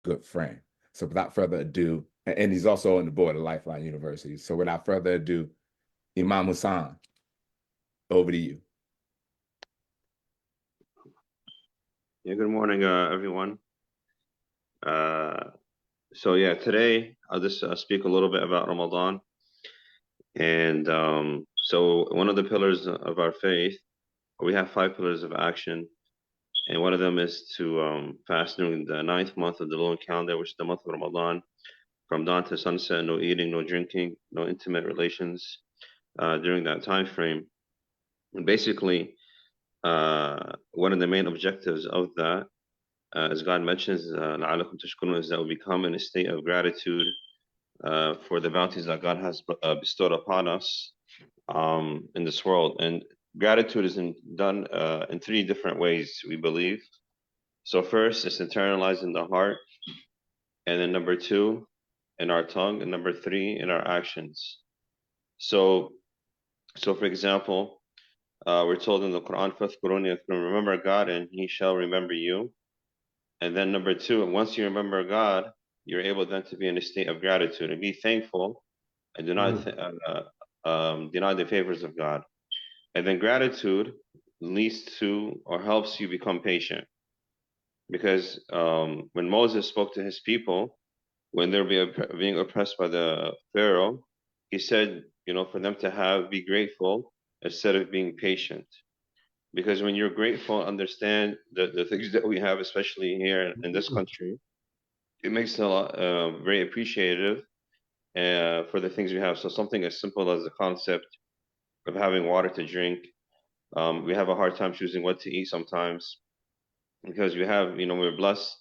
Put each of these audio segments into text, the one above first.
good friend. So without further ado, and he's also on the board of Lifeline University. So without further ado, Imam Hussain, over to you. Yeah, good morning, everyone. So yeah, today I'll just speak a little bit about Ramadan. And so one of the pillars of our faith, we have 5 pillars of action, and one of them is to fast during the 9th month of the lunar calendar, which is the month of Ramadan, from dawn to sunset, no eating, no drinking, no intimate relations during that time frame. And basically, one of the main objectives of that, as God mentions, لَعَلَّكُمْ تَشْكُرُونَ, is that we become in a state of gratitude for the bounties that God has bestowed upon us in this world. And gratitude is done in 3 different ways, we believe. So first, it's internalized in the heart, and then number 2, in our tongue, and number 3, in our actions. So for example, we're told in the Quran, فَاذْكُرُونِي أَذْكُرْكُمْ, remember God and He shall remember you. And then number 2, once you remember God, you're able then to be in a state of gratitude and be thankful and do not deny the favors of God. And then gratitude leads to or helps you become patient. Because when Moses spoke to his people, when they're being oppressed by the Pharaoh, he said, for them to be grateful instead of being patient. Because when you're grateful, understand the things that we have, especially here in this country, it makes it a lot very appreciative for the things we have. So something as simple as the concept of having water to drink. We have a hard time choosing what to eat sometimes because we're blessed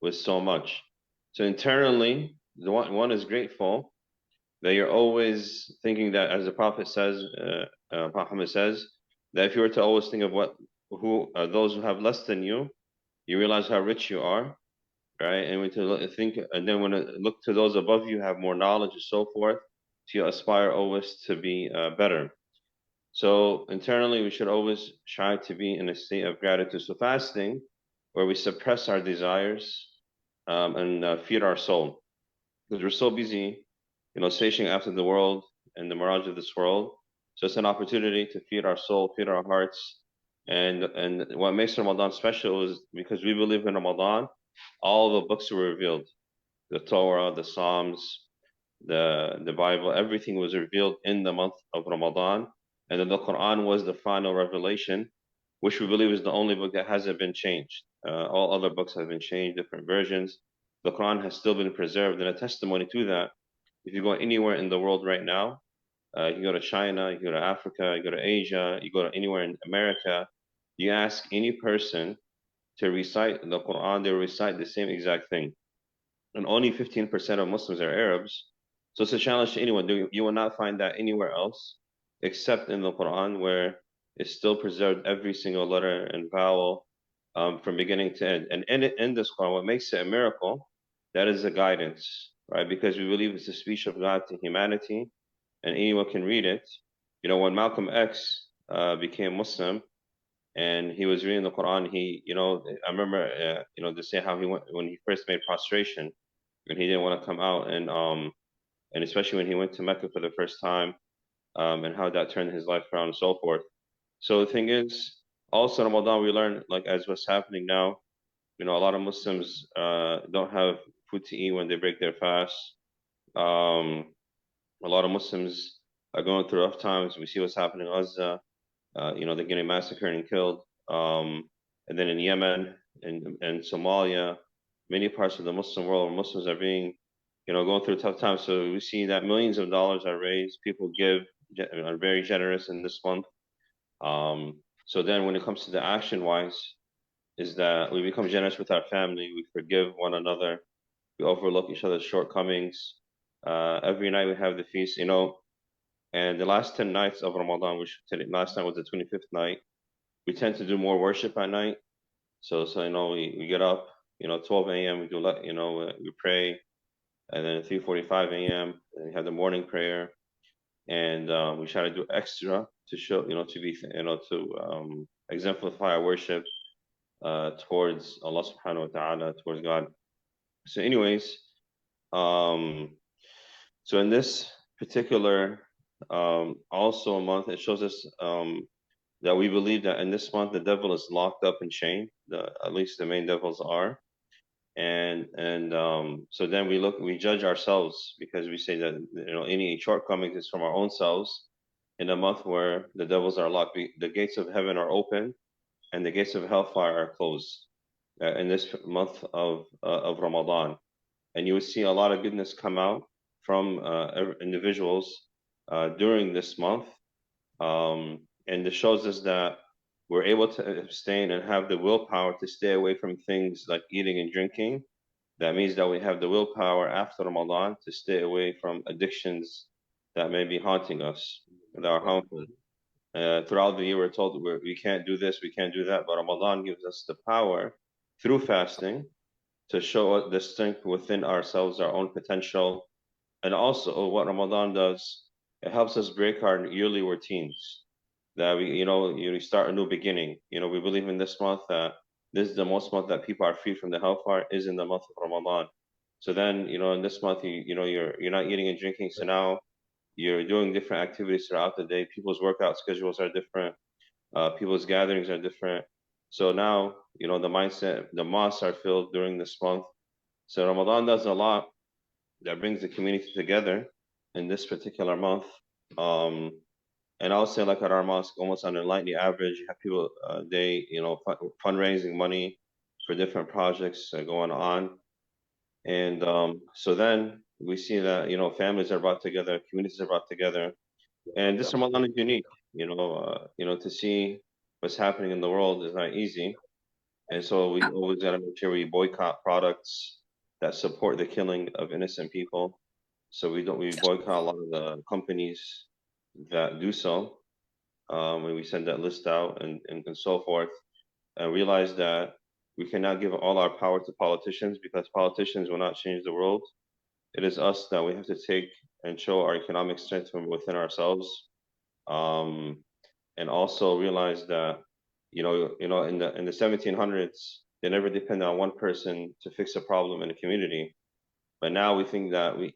with so much. So internally, the one is grateful that you're always thinking that, as the Prophet says, Muhammad says, that if you were to always think of those who have less than you, you realize how rich you are, right? And then when you look to those above you, have more knowledge and so forth, so you aspire always to be better. So internally, we should always try to be in a state of gratitude. So fasting, where we suppress our desires and feed our soul, because we're so busy, searching after the world and the mirage of this world. So it's an opportunity to feed our soul, feed our hearts. And what makes Ramadan special is because we believe in Ramadan, all the books were revealed. The Torah, the Psalms, the Bible, everything was revealed in the month of Ramadan. And then the Quran was the final revelation, which we believe is the only book that hasn't been changed. All other books have been changed, different versions. The Quran has still been preserved, and a testimony to that. If you go anywhere in the world right now, you go to China, you go to Africa, you go to Asia, you go to anywhere in America, you ask any person to recite the Quran, they will recite the same exact thing. And only 15% of Muslims are Arabs. So it's a challenge to anyone. You will not find that anywhere else except in the Quran, where it's still preserved every single letter and vowel from beginning to end. And in this Quran, what makes it a miracle, that is the guidance, right? Because we believe it's the speech of God to humanity, and anyone can read it. When Malcolm X became Muslim and he was reading the Quran, I remember, they say how he went when he first made prostration, and he didn't want to come out, and especially when he went to Mecca for the first time, and how that turned his life around and so forth. So the thing is, also in Ramadan, we learn, like as what's happening now, a lot of Muslims don't have food to eat when they break their fast. A lot of Muslims are going through rough times. We see what's happening in Gaza. They're getting massacred and killed. And then in Yemen and Somalia, many parts of the Muslim world where Muslims are being, going through tough times. So we see that millions of dollars are raised. People are very generous in this month. So then when it comes to the action wise, is that we become generous with our family. We forgive one another. We overlook each other's shortcomings. Every night we have the feast, and the last 10 nights of Ramadan, which last night was the 25th night, we tend to do more worship at night. So we get up, 12 a.m. we do, we pray, and then at 3:45 a.m. we have the morning prayer, and we try to do extra to show, to be, to exemplify our worship towards Allah subhanahu wa ta'ala, towards God. So anyways, um, so in this particular also month, it shows us that we believe that in this month the devil is locked up and chained. At least the main devils are. And so then we judge ourselves because we say that any shortcomings is from our own selves. In a month where the devils are locked, the gates of heaven are open and the gates of hellfire are closed in this month of Ramadan. And you would see a lot of goodness come out from individuals during this month. And it shows us that we're able to abstain and have the willpower to stay away from things like eating and drinking. That means that we have the willpower after Ramadan to stay away from addictions that may be haunting us, that are harmful. Throughout the year, we're told we can't do this, we can't do that, but Ramadan gives us the power through fasting to show the strength within ourselves, our own potential. And also, what Ramadan does, it helps us break our yearly routines. That you start a new beginning. We believe in this month that this is the most month that people are free from the hellfire is in the month of Ramadan. So then, in this month, you're not eating and drinking. So now you're doing different activities throughout the day. People's workout schedules are different. People's gatherings are different. So now, the mindset, the mosques are filled during this month. So Ramadan does a lot that brings the community together in this particular month. Um, and I'll say, like at our mosque, almost on a nightly average, you have people, fundraising money for different projects going on. And so then we see that, families are brought together, communities are brought together. And this Ramadan is unique, to see what's happening in the world is not easy. And so we always got to make sure we boycott products that support the killing of innocent people. So we boycott a lot of the companies that do so. When we send that list out and so forth, and realize that we cannot give all our power to politicians because politicians will not change the world. It is us that we have to take and show our economic strength from within ourselves. Um, and also realize that in the 1700s they never depended on one person to fix a problem in a community, but now we think that we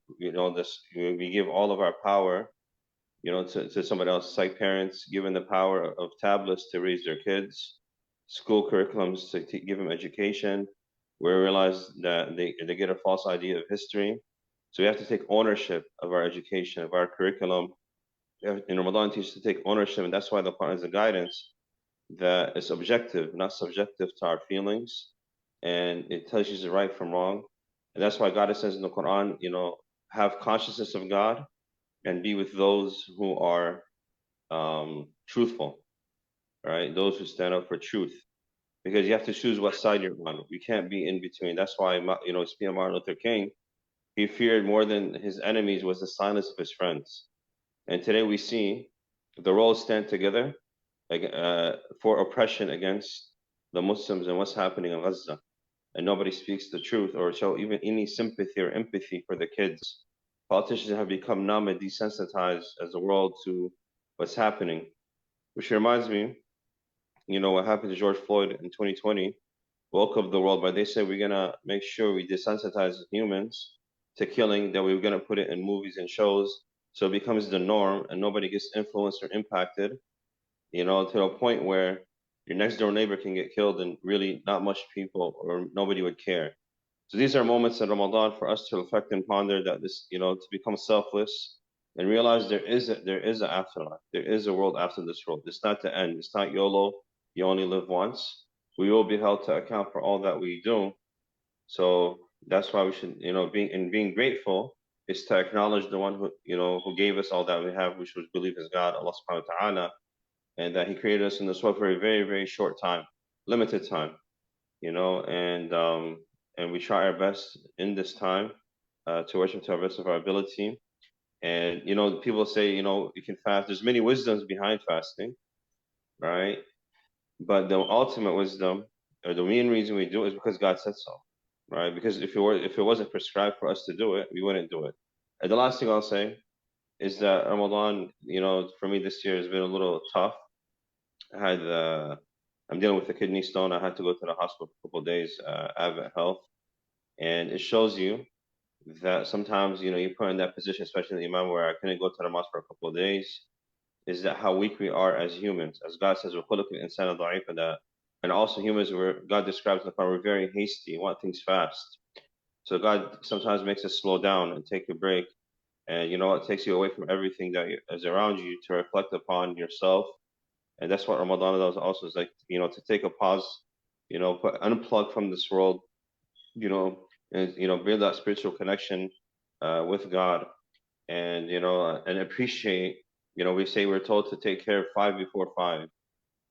give all of our power to somebody else, like parents given the power of tablets to raise their kids, school curriculums to give them education. We realize that they get a false idea of history. So we have to take ownership of our education, of our curriculum. In Ramadan, teaches to take ownership, and that's why the Quran is a guidance that is objective, not subjective to our feelings, and it tells you the right from wrong. And that's why God says in the Quran, have consciousness of God and be with those who are truthful, right? Those who stand up for truth, because you have to choose what side you're on. We can't be in between. That's why, speaking of Martin Luther King, he feared more than his enemies was the silence of his friends. And today we see the roles stand together for oppression against the Muslims and what's happening in Gaza. And nobody speaks the truth or show even any sympathy or empathy for the kids. Politicians have become numb and desensitized as the world to what's happening, which reminds me, what happened to George Floyd in 2020 woke up the world, but they said we're gonna make sure we desensitize humans to killing, that we're gonna put it in movies and shows so it becomes the norm and nobody gets influenced or impacted, to a point where your next door neighbor can get killed and really not much people or nobody would care. So these are moments in Ramadan for us to reflect and ponder that this, to become selfless and realize there is an afterlife. There is a world after this world. It's not the end. It's not YOLO. You only live once. We will be held to account for all that we do. So that's why we should, being grateful is to acknowledge the one who gave us all that we have, which we believe is God, Allah subhanahu wa ta'ala, and that He created us in this world for a very, very short time, limited time, and we try our best in this time to worship to our best of our ability. And people say you can fast. There's many wisdoms behind fasting, right? But the ultimate wisdom, or the main reason we do it, is because God said so, right? Because if it wasn't prescribed for us to do it, we wouldn't do it. And the last thing I'll say is that Ramadan, for me this year has been a little tough. I'm dealing with a kidney stone. I had to go to the hospital for a couple of days. Advent Health. And it shows you that sometimes, you know, you put in that position, especially in the Imam, where I couldn't go to the mosque for a couple of days, is that how weak we are as humans. As God says, وَخُلِقَ الْإِنسَانَ ضَعِيفًا, that, and also humans, where God describes in the Quran, we're very hasty, want things fast. So God sometimes makes us slow down and take a break. And you know, it takes you away from everything that is around you to reflect upon yourself. And that's what Ramadan does also, is like, you know, to take a pause, you know, unplug from this world, you know, and, you know, build that spiritual connection with God, and, you know, and appreciate, you know, we say we're told to take care of five before five.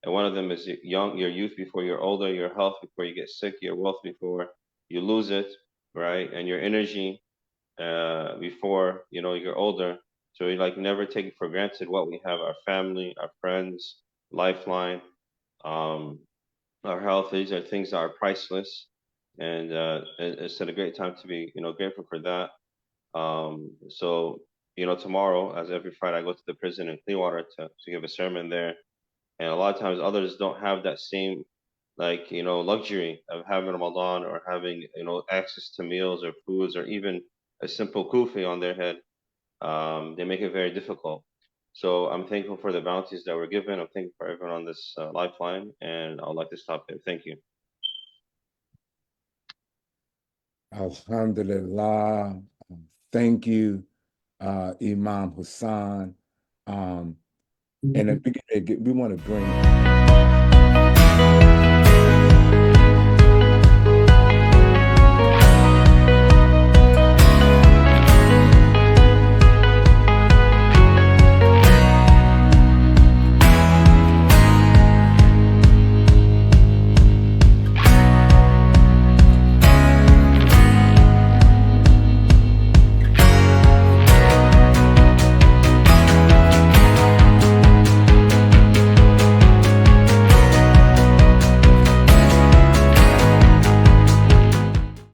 And one of them is your youth before you're older, your health before you get sick, your wealth before you lose it, right? And your energy before, you know, you're older. So we like never take for granted what we have: our family, our friends, lifeline, um, our health. These are things that are priceless, and it's a great time to be, you know, grateful for that. So, you know, tomorrow, as every Friday, I go to the prison in Clearwater to give a sermon there. And a lot of times others don't have that same, like, you know, luxury of having Ramadan, or having, you know, access to meals or foods, or even a simple kufi on their head. They make it very difficult. So I'm thankful for the bounties that were given. I'm thankful for everyone on this lifeline, and I'd like to stop there. Thank you. Alhamdulillah. Thank you, Imam Hussain. And we want to bring